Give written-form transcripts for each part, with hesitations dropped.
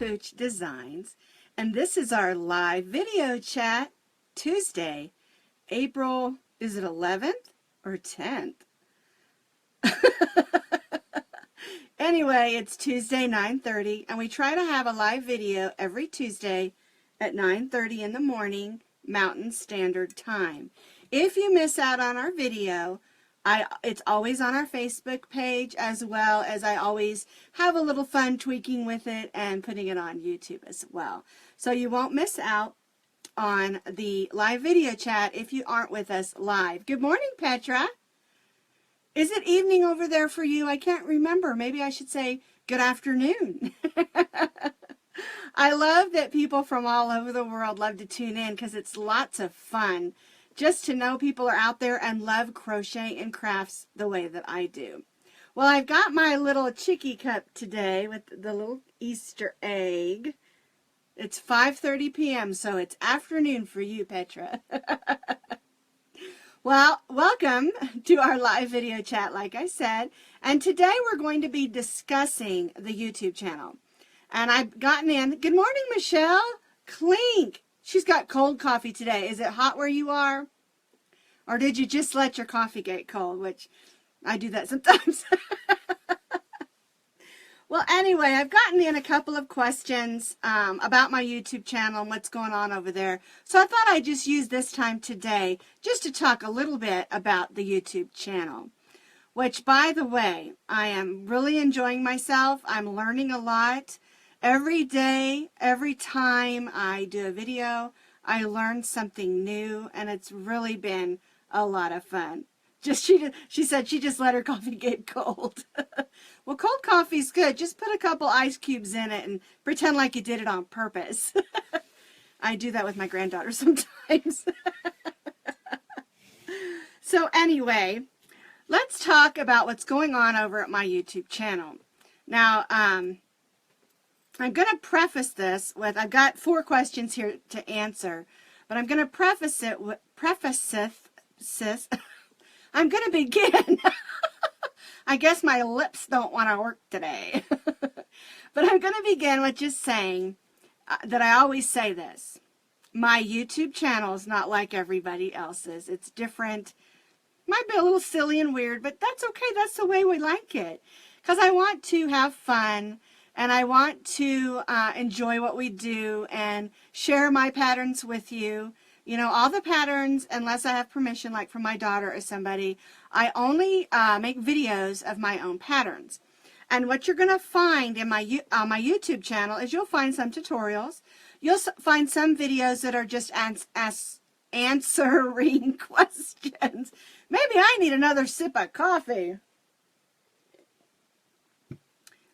Pooch Designs, and this is our live video chat Tuesday, April, is it 11th or 10th? Anyway, it's Tuesday, 9:30, and we try to have a live video every Tuesday at 9:30 in the morning, Mountain Standard Time. If you miss out on our video, it's always on our Facebook page, as well as I always have a little fun tweaking with it and putting it on YouTube as well. So you won't miss out on the live video chat if you aren't with us live. Good morning, Petra. Is it evening over there for you? I can't remember. Maybe I should say good afternoon. I love that people from all over the world love to tune in because it's lots of fun just to know people are out there and love crochet and crafts the way that I do. Well, I've got my little chicky cup today with the little Easter egg. It's 5:30 p.m., so it's afternoon for you, Petra. Well, welcome to our live video chat, like I said. And today we're going to be discussing the YouTube channel. And I've gotten in. Good morning, Michelle. Clink. She's got cold coffee today. Is it hot where you are? Or did you just let your coffee get cold? Which I do that sometimes. Well, anyway, I've gotten in a couple of questions about my YouTube channel and what's going on over there. So I thought I'd just use this time today just to talk a little bit about the YouTube channel. Which, by the way, I am really enjoying myself. I'm learning a lot. Every day, every time I do a video, I learn something new, and it's really been a lot of fun. She said she just let her coffee get cold. Well, cold coffee's good. Just put a couple ice cubes in it and pretend like you did it on purpose. I do that with my granddaughter sometimes. So anyway, let's talk about what's going on over at my YouTube channel. Now, I'm going to preface this with, I've got 4 questions here to answer, but I'm going to preface it with, I'm going to begin. I guess my lips don't want to work today. But I'm going to begin with just saying that I always say this. My YouTube channel is not like everybody else's. It's different. Might be a little silly and weird, but that's okay. That's the way we like it. Because I want to have fun, and I want to enjoy what we do and share my patterns with you. You know, all the patterns, unless I have permission, like from my daughter or somebody, I only make videos of my own patterns. And what you're going to find in my YouTube channel is you'll find some tutorials. You'll find some videos that are just answering questions. Maybe I need another sip of coffee.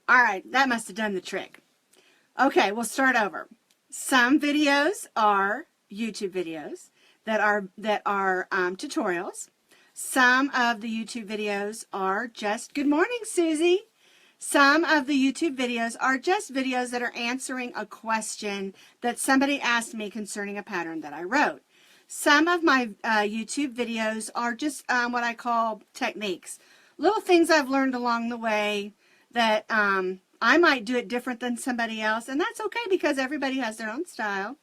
All right, that must have done the trick. Okay, we'll start over. Some videos are YouTube videos that are tutorials. Some of the YouTube videos are just, good morning, Susie. Some of the YouTube videos are just videos that are answering a question that somebody asked me concerning a pattern that I wrote. Some of my YouTube videos are just what I call techniques. Little things I've learned along the way that I might do it different than somebody else, and that's okay because everybody has their own style.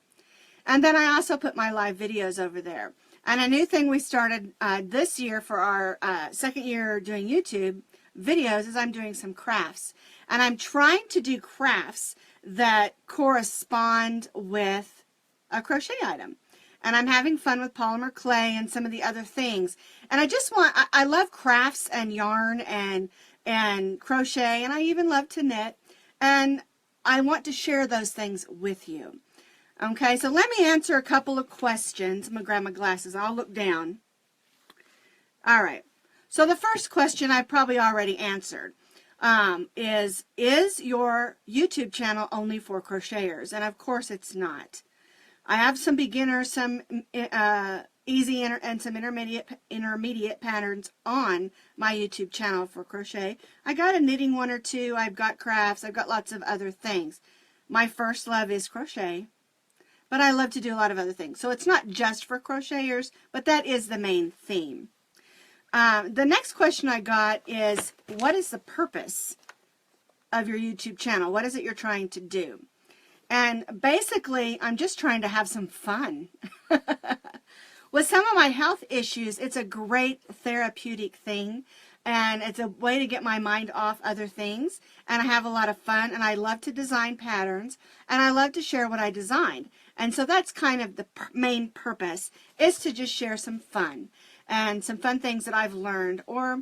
And then I also put my live videos over there. And a new thing we started this year for our second year doing YouTube videos is I'm doing some crafts. And I'm trying to do crafts that correspond with a crochet item. And I'm having fun with polymer clay and some of the other things. And I just want, I love crafts and yarn and crochet, and I even love to knit. And I want to share those things with you. Okay, so let me answer a couple of questions. I'm going to grab my glasses. I'll look down. All right. So the first question I probably already answered is your YouTube channel only for crocheters? And of course it's not. I have some beginners, some easy and some intermediate patterns on my YouTube channel for crochet. I got a knitting one or two. I've got crafts. I've got lots of other things. My first love is crochet. But I love to do a lot of other things. So it's not just for crocheters, but that is the main theme. The next question I got is, what is the purpose of your YouTube channel? What is it you're trying to do? And basically, I'm just trying to have some fun. With some of my health issues, it's a great therapeutic thing, and it's a way to get my mind off other things, and I have a lot of fun, and I love to design patterns, and I love to share what I designed. And so that's kind of the main purpose, is to just share some fun, and some fun things that I've learned, or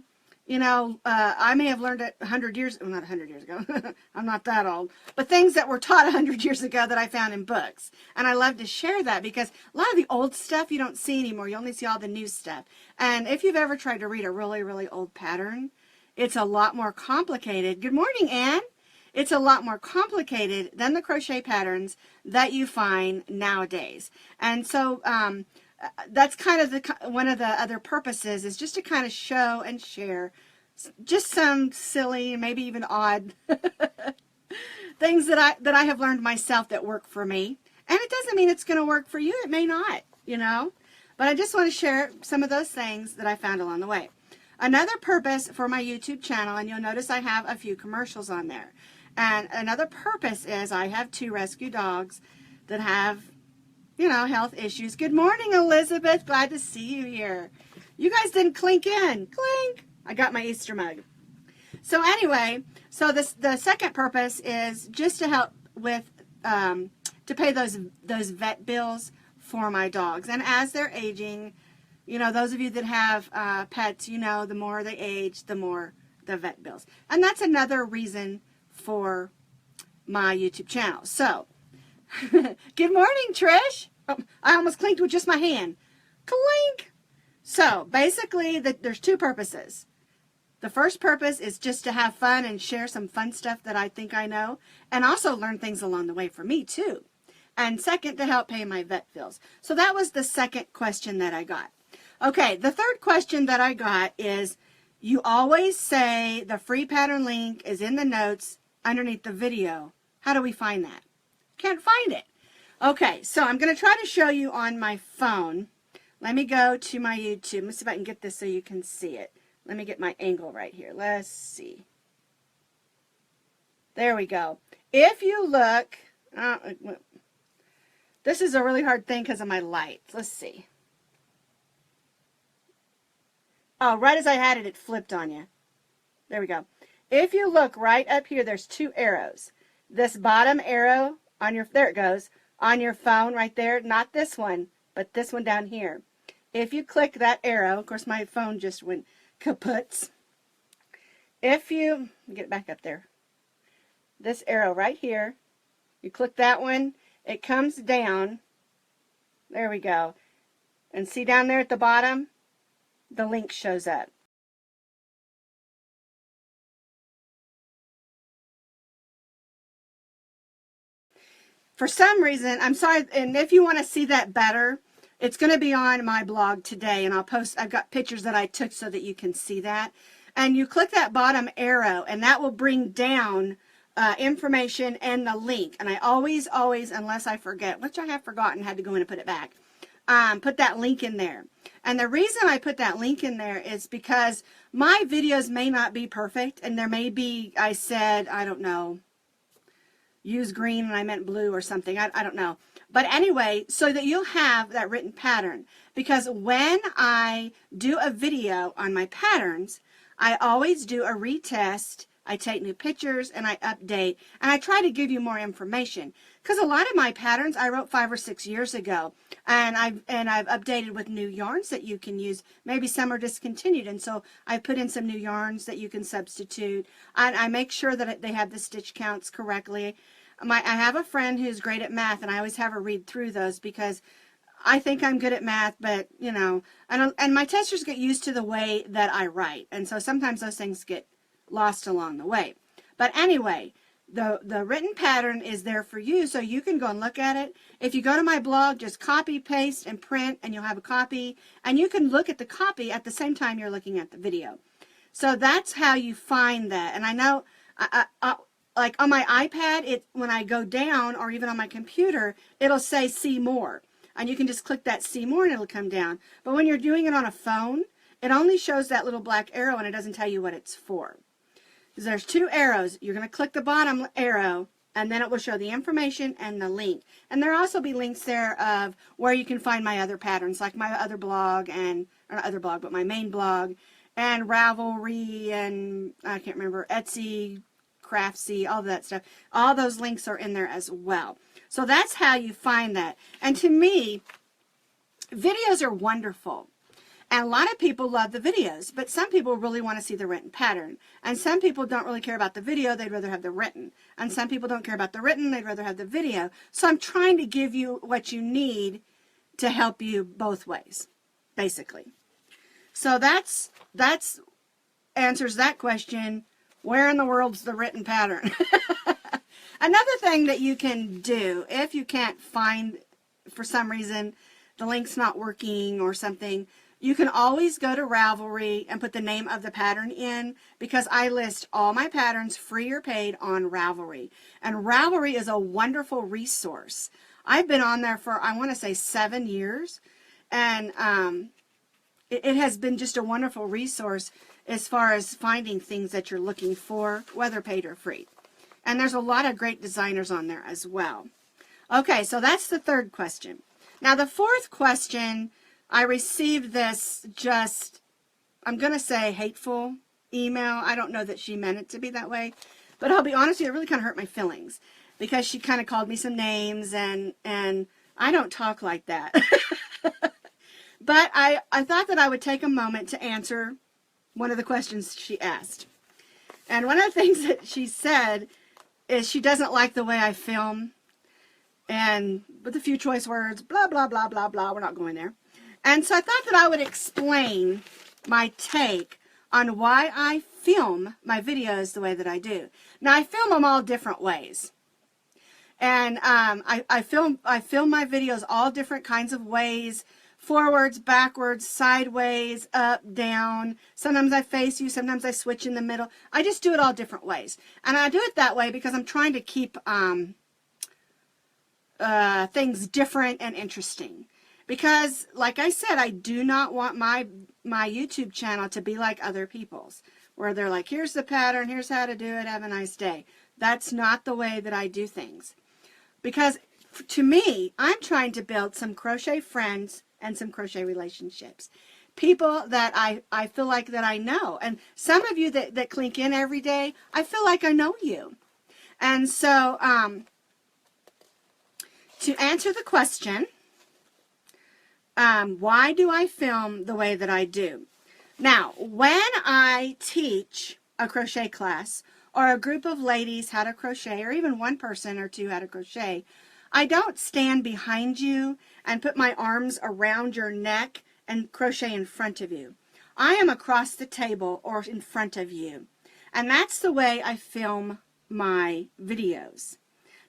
you know, I may have learned it 100 years, well, not 100 years ago, I'm not that old, but things that were taught 100 years ago that I found in books. And I love to share that because a lot of the old stuff you don't see anymore. You only see all the new stuff. And if you've ever tried to read a really, really old pattern, it's a lot more complicated. Good morning, Anne. It's a lot more complicated than the crochet patterns that you find nowadays. And so, that's kind of one of the other purposes, is just to kind of show and share just some silly, maybe even odd things that I have learned myself that work for me. And it doesn't mean it's going to work for you. It may not, you know. But I just want to share some of those things that I found along the way. Another purpose for my YouTube channel, and you'll notice I have a few commercials on there. And another purpose is I have 2 rescue dogs that have, you know, health issues. Good morning, Elizabeth. Glad to see you here. You guys didn't clink in. Clink. I got my Easter mug. So anyway, so the second purpose is just to help with, to pay those vet bills for my dogs. And as they're aging, you know, those of you that have pets, you know, the more they age, the more the vet bills. And that's another reason for my YouTube channel. So, good morning, Trish. Oh, I almost clinked with just my hand. Clink. So basically, there's 2 purposes. The first purpose is just to have fun and share some fun stuff that I think I know, and also learn things along the way for me too. And second, to help pay my vet bills. So that was the second question that I got. Okay, the third question that I got is, you always say the free pattern link is in the notes underneath the video. How do we find that? Can't find it. Okay, so I'm going to try to show you on my phone. Let me go to my YouTube. Let's see if I can get this so you can see it. Let me get my angle right here. Let's see. There we go. If you look, this is a really hard thing because of my lights. Let's see. Oh, right as I had it, it flipped on you. There we go. If you look right up here, there's 2 arrows. This bottom arrow on your, there it goes, on your phone right there. Not this one, but this one down here. If you click that arrow, of course my phone just went kaput. If you, get it back up there. This arrow right here, you click that one, it comes down. There we go. And see down there at the bottom, the link shows up. For some reason, I'm sorry, and if you want to see that better, it's going to be on my blog today, and I'll post, I've got pictures that I took so that you can see that. And you click that bottom arrow, and that will bring down information and the link. And I always, unless I forget, which I have forgotten, had to go in and put it back, put that link in there. And the reason I put that link in there is because my videos may not be perfect, and there may be, I said, I don't know, use green and I meant blue or something. I don't know. But anyway, so that you'll have that written pattern. Because when I do a video on my patterns, I always do a retest. I take new pictures and I update. And I try to give you more information. Because a lot of my patterns I wrote 5 or 6 years ago. And I've updated with new yarns that you can use. Maybe some are discontinued. And so I put in some new yarns that you can substitute. And I make sure that they have the stitch counts correctly. I have a friend who's great at math, and I always have her read through those because I think I'm good at math, but, you know, and my testers get used to the way that I write, and so sometimes those things get lost along the way. But anyway, the written pattern is there for you, so you can go and look at it. If you go to my blog, just copy, paste, and print, and you'll have a copy, and you can look at the copy at the same time you're looking at the video. So that's how you find that, and I know, like on my iPad, when I go down, or even on my computer, it'll say see more. And you can just click that see more and it'll come down. But when you're doing it on a phone, it only shows that little black arrow and it doesn't tell you what it's for. Because there's 2 arrows. You're going to click the bottom arrow And then it will show the information and the link. And there'll also be links there of where you can find my other patterns, like my other blog and, or not other blog, but my main blog, and Ravelry, and I can't remember, Etsy, Craftsy, all that stuff. All those links are in there as well. So that's how you find that. And to me, videos are wonderful. And a lot of people love the videos, but some people really want to see the written pattern. And some people don't really care about the video, they'd rather have the written. And some people don't care about the written, they'd rather have the video. So I'm trying to give you what you need to help you both ways, basically. So that's answers that question, where in the world's the written pattern? Another thing that you can do, if you can't find, for some reason, the link's not working or something, you can always go to Ravelry and put the name of the pattern in, because I list all my patterns free or paid on Ravelry. And Ravelry is a wonderful resource. I've been on there for, I want to say, 7 years. And it has been just a wonderful resource as far as finding things that you're looking for, whether paid or free. And there's a lot of great designers on there as well. Okay, so that's the third question. Now the fourth question, I received this just, I'm going to say hateful email. I don't know that she meant it to be that way, but I'll be honest with you, it really kind of hurt my feelings, because she kind of called me some names, and I don't talk like that. But I thought that I would take a moment to answer one of the questions she asked. And one of the things that she said is she doesn't like the way I film, and with a few choice words, blah, blah, blah, blah, blah. We're not going there. And so I thought that I would explain my take on why I film my videos the way that I do. Now, I film them all different ways. And I film my videos all different kinds of ways: forwards, backwards, sideways, up, down. Sometimes I face you, sometimes I switch in the middle. I just do it all different ways. And I do it that way because I'm trying to keep things different and interesting. Because, like I said, I do not want my YouTube channel to be like other people's, where they're like, here's the pattern, here's how to do it, have a nice day. That's not the way that I do things. Because to me, I'm trying to build some crochet friends and some crochet relationships. People that I feel like that I know. And some of you that clink in every day, I feel like I know you. And so, to answer the question, why do I film the way that I do? Now, when I teach a crochet class, or a group of ladies how to crochet, or even one person or two how to crochet, I don't stand behind you and put my arms around your neck and crochet in front of you. I am across the table or in front of you. And that's the way I film my videos.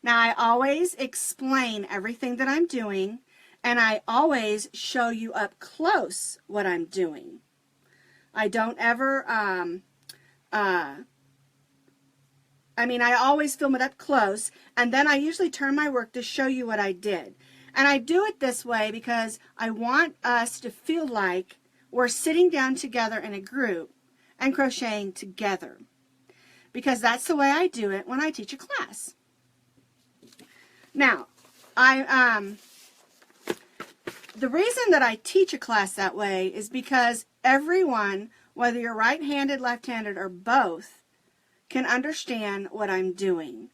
Now, I always explain everything that I'm doing, and I always show you up close what I'm doing. I don't ever, I always film it up close, and then I usually turn my work to show you what I did. And I do it this way because I want us to feel like we're sitting down together in a group and crocheting together. Because that's the way I do it when I teach a class. Now, the reason that I teach a class that way is because everyone, whether you're right-handed, left-handed, or both, can understand what I'm doing.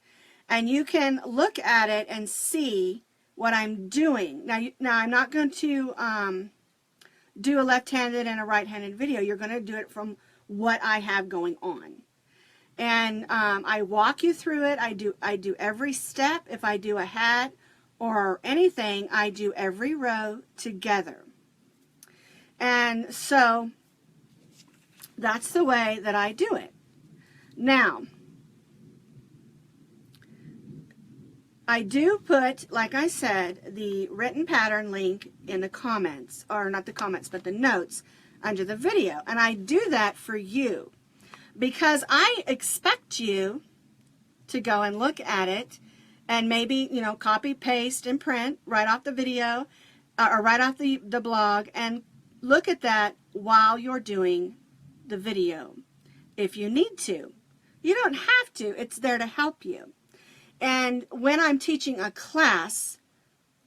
And you can look at it and see what I'm doing. Now I'm not going to do a left-handed and a right-handed video. You're going to do it from what I have going on. And I walk you through it. I do every step. If I do a hat or anything, I do every row together. And so that's the way that I do it. Now, I do put, like I said, the written pattern link in the comments, or not the comments, but the notes under the video. And I do that for you because I expect you to go and look at it and maybe, copy, paste, and print right off the video or right off the blog and look at that while you're doing the video if you need to. You don't have to. It's there to help you. And when I'm teaching a class,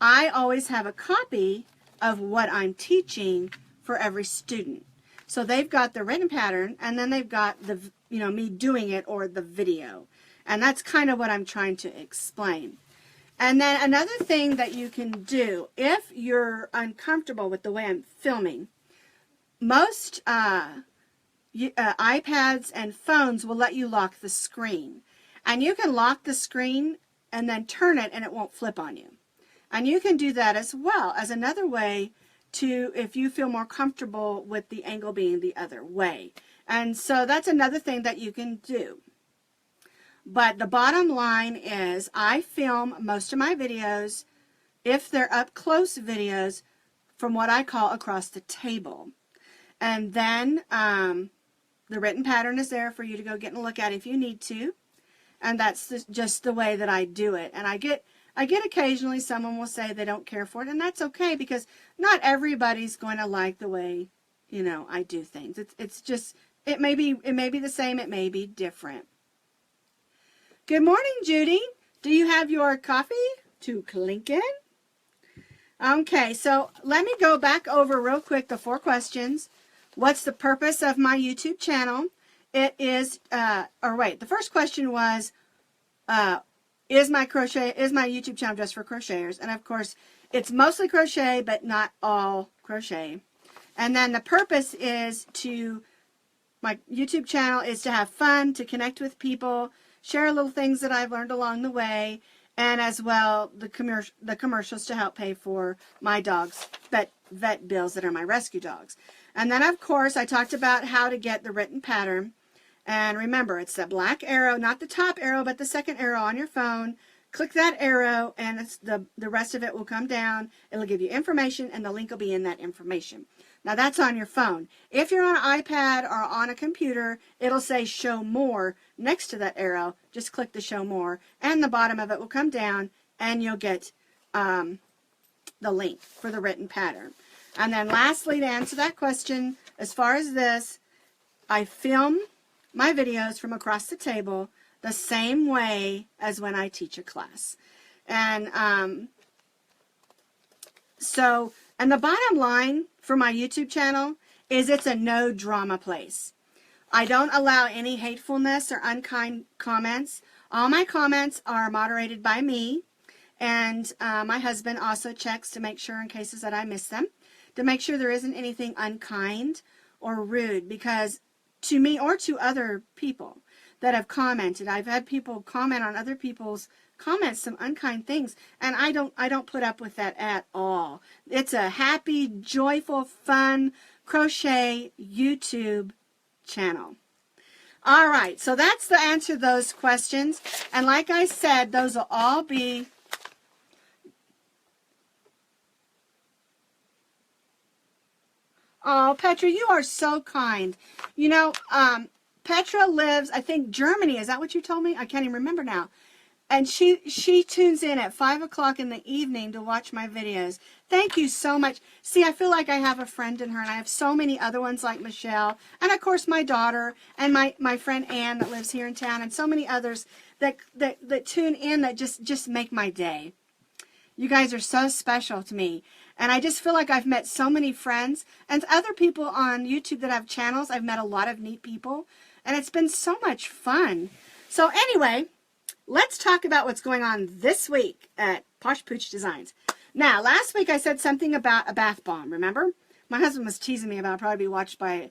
I always have a copy of what I'm teaching for every student. So they've got the written pattern, and then they've got the, me doing it or the video. And that's kind of what I'm trying to explain. And then another thing that you can do, if you're uncomfortable with the way I'm filming, most iPads and phones will let you lock the screen. And you can lock the screen and then turn it and it won't flip on you. And you can do that as well as another way to, if you feel more comfortable with the angle being the other way. And so that's another thing that you can do. But the bottom line is I film most of my videos, if they're up close videos, from what I call across the table. And then the written pattern is there for you to go get and look at if you need to. And that's just the way that I do it. And I get occasionally someone will say they don't care for it, and that's okay, because not everybody's going to like the way, I do things. It's just, it may be the same, it may be different. Good morning, Judy. Do you have your coffee to clink in? Okay, so let me go back over real quick the 4 questions. What's the purpose of my YouTube channel? It is, the first question was, is my YouTube channel just for crocheters? And of course, it's mostly crochet, but not all crochet. And then the purpose is my YouTube channel is to have fun, to connect with people, share little things that I've learned along the way, and as well the commercials to help pay for my dogs' vet bills that are my rescue dogs. And then of course I talked about how to get the written pattern. And remember, it's the black arrow, not the top arrow, but the second arrow on your phone. Click that arrow and it's the rest of it will come down. It'll give you information and the link will be in that information. Now that's on your phone. If you're on an iPad or on a computer, it'll say show more next to that arrow. Just click the show more and the bottom of it will come down and you'll get the link for the written pattern. And then lastly, to answer that question, as far as this, I film my videos from across the table the same way as when I teach a class. And and the bottom line for my YouTube channel is it's a no drama place. I don't allow any hatefulness or unkind comments. All my comments are moderated by me, and my husband also checks to make sure in cases that I miss them, to make sure there isn't anything unkind or rude, because to me or to other people that have commented, I've had people comment on other people's comments, some unkind things, and I don't put up with that at all. It's a happy, joyful, fun crochet YouTube channel. All right, so that's the answer to those questions, and like I said, those will all be Oh, Petra, you are so kind. Petra lives, I think, Germany. Is that what you told me? I can't even remember now. And she tunes in at 5 o'clock in the evening to watch my videos. Thank you so much. See, I feel like I have a friend in her, and I have so many other ones like Michelle, and of course my daughter, and my friend Ann that lives here in town, and so many others that tune in that just make my day. You guys are so special to me. And I just feel like I've met so many friends and other people on YouTube that have channels. I've met a lot of neat people, and it's been so much fun. So anyway, let's talk about what's going on this week at Posh Pooch Designs. Now, last week I said something about a bath bomb, remember? My husband was teasing me about it, probably be watched by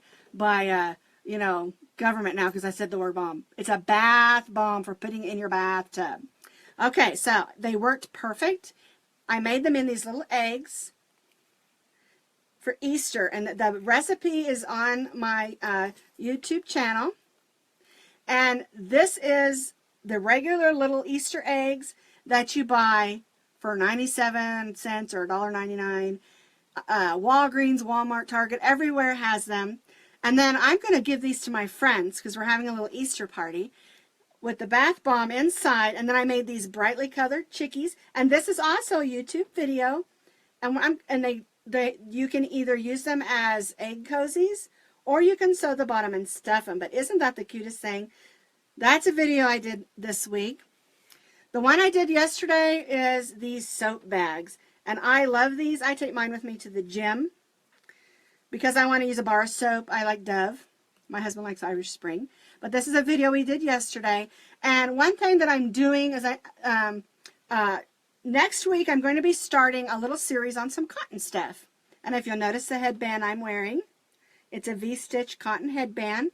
government now because I said the word bomb. It's a bath bomb for putting in your bathtub. Okay, so they worked perfect. I made them in these little eggs for Easter, and the recipe is on my YouTube channel. And this is the regular little Easter eggs that you buy for 97 cents or $1.99. Walgreens, Walmart, Target, everywhere has them. And then I'm going to give these to my friends because we're having a little Easter party with the bath bomb inside. And then I made these brightly colored chickies. And this is also a YouTube video. And you can either use them as egg cozies or you can sew the bottom and stuff them. But isn't that the cutest thing? That's a video I did this week. The one I did yesterday is these soap bags. And I love these. I take mine with me to the gym because I want to use a bar of soap. I like Dove. My husband likes Irish Spring. But this is a video we did yesterday. And one thing that I'm doing is next week I'm going to be starting a little series on some cotton stuff. And if you'll notice the headband I'm wearing, it's a V-stitch cotton headband.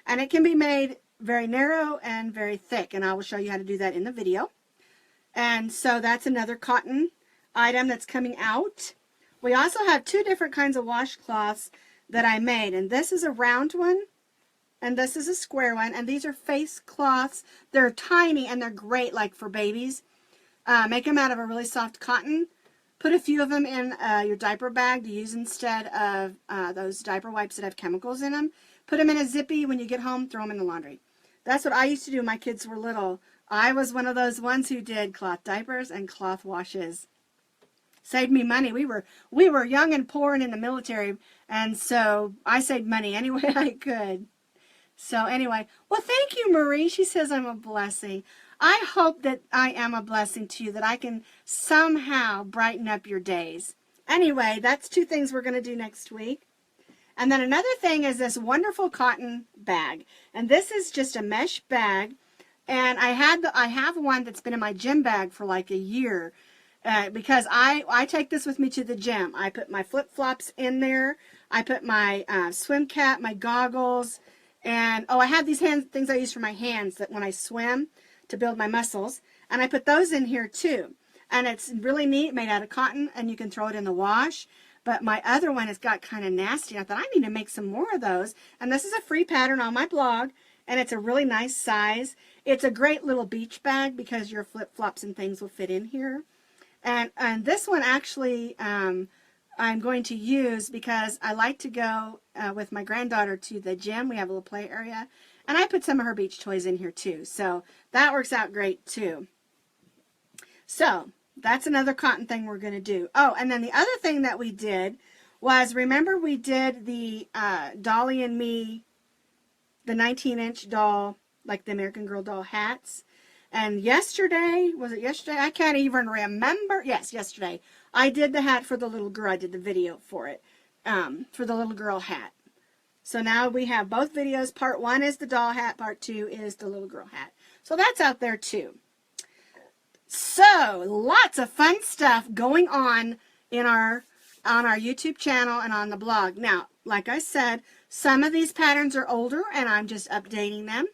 And it can be made very narrow and very thick. And I will show you how to do that in the video. And so that's another cotton item that's coming out. We also have two different kinds of washcloths that I made, and this is a round one and this is a square one, and these are face cloths. They're tiny and they're great, like for babies. Make them out of a really soft cotton. Put a few of them in your diaper bag to use instead of those diaper wipes that have chemicals in them. Put them in a zippy. When you get home, throw them in the laundry. That's what I used to do when my kids were little. I was one of those ones who did cloth diapers and cloth washes. Saved me money. We were young and poor and in the military, and so I saved money any way I could. So anyway, well, thank you, Marie. She says I'm a blessing. I hope that I am a blessing to you, that I can somehow brighten up your days. Anyway, that's two things we're going to do next week. And then another thing is this wonderful cotton bag, and this is just a mesh bag. And I have one that's been in my gym bag for like a year. Because I take this with me to the gym. I put my flip-flops in there. I put my swim cap, my goggles, and I have these things I use for my hands that when I swim to build my muscles. And I put those in here too. And it's really neat, made out of cotton, and you can throw it in the wash. But my other one has got kind of nasty. I thought I need to make some more of those. And this is a free pattern on my blog, and it's a really nice size. It's a great little beach bag because your flip-flops and things will fit in here. And this one actually I'm going to use because I like to go with my granddaughter to the gym. We have a little play area. And I put some of her beach toys in here too. So that works out great too. So that's another cotton thing we're going to do. Oh, and then the other thing that we did was, remember we did the Dolly and Me, the 19-inch doll, like the American Girl doll hats. And yesterday, was it yesterday? I can't even remember. Yes, yesterday. I did the hat for the little girl. I did the video for it, for the little girl hat. So now we have both videos. Part 1 is the doll hat. Part 2 is the little girl hat. So that's out there too. So lots of fun stuff going on in on our YouTube channel and on the blog. Now, like I said, some of these patterns are older and I'm just updating them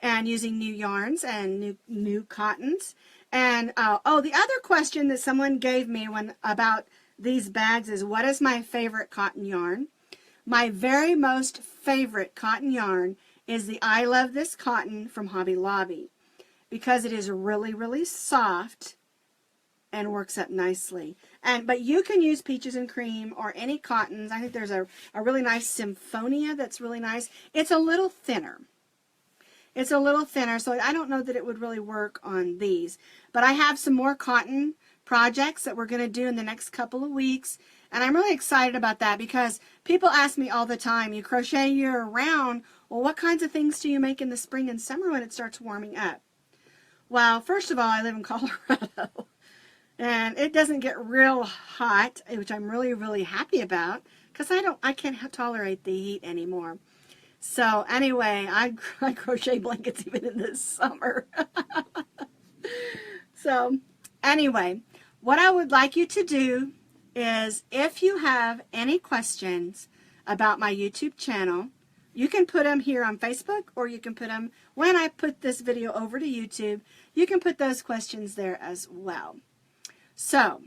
and using new yarns and new cottons. And the other question that someone gave me about these bags is, what is my favorite cotton yarn? My very most favorite cotton yarn is the I Love This Cotton from Hobby Lobby, because it is really, really soft and works up nicely. But you can use Peaches and Cream or any cottons. I think there's a really nice Symphonia that's really nice. It's a little thinner. It's a little thinner, so I don't know that it would really work on these. But I have some more cotton projects that we're going to do in the next couple of weeks. And I'm really excited about that because people ask me all the time, you crochet year-round, well, what kinds of things do you make in the spring and summer when it starts warming up? Well, first of all, I live in Colorado. And it doesn't get real hot, which I'm really, really happy about because I can't tolerate the heat anymore. So anyway, I crochet blankets even in the summer. So anyway, what I would like you to do is, if you have any questions about my YouTube channel, you can put them here on Facebook, or you can put them, when I put this video over to YouTube, you can put those questions there as well. So,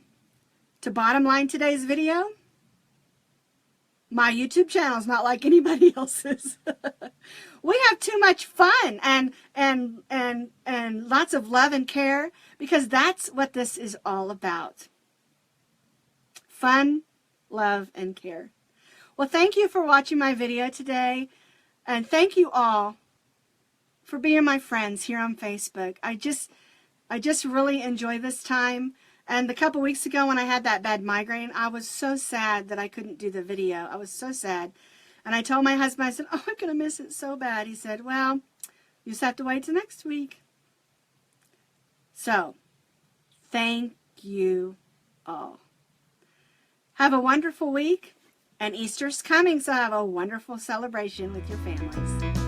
to bottom line today's video, my YouTube channel is not like anybody else's. We have too much fun and lots of love and care, because that's what this is all about. Fun, love, and care. Well, thank you for watching my video today, and thank you all for being my friends here on Facebook. I just really enjoy this time. And a couple weeks ago when I had that bad migraine, I was so sad that I couldn't do the video. I was so sad. And I told my husband, I said, oh, I'm going to miss it so bad. He said, well, you just have to wait till next week. So, thank you all. Have a wonderful week, and Easter's coming, so have a wonderful celebration with your families.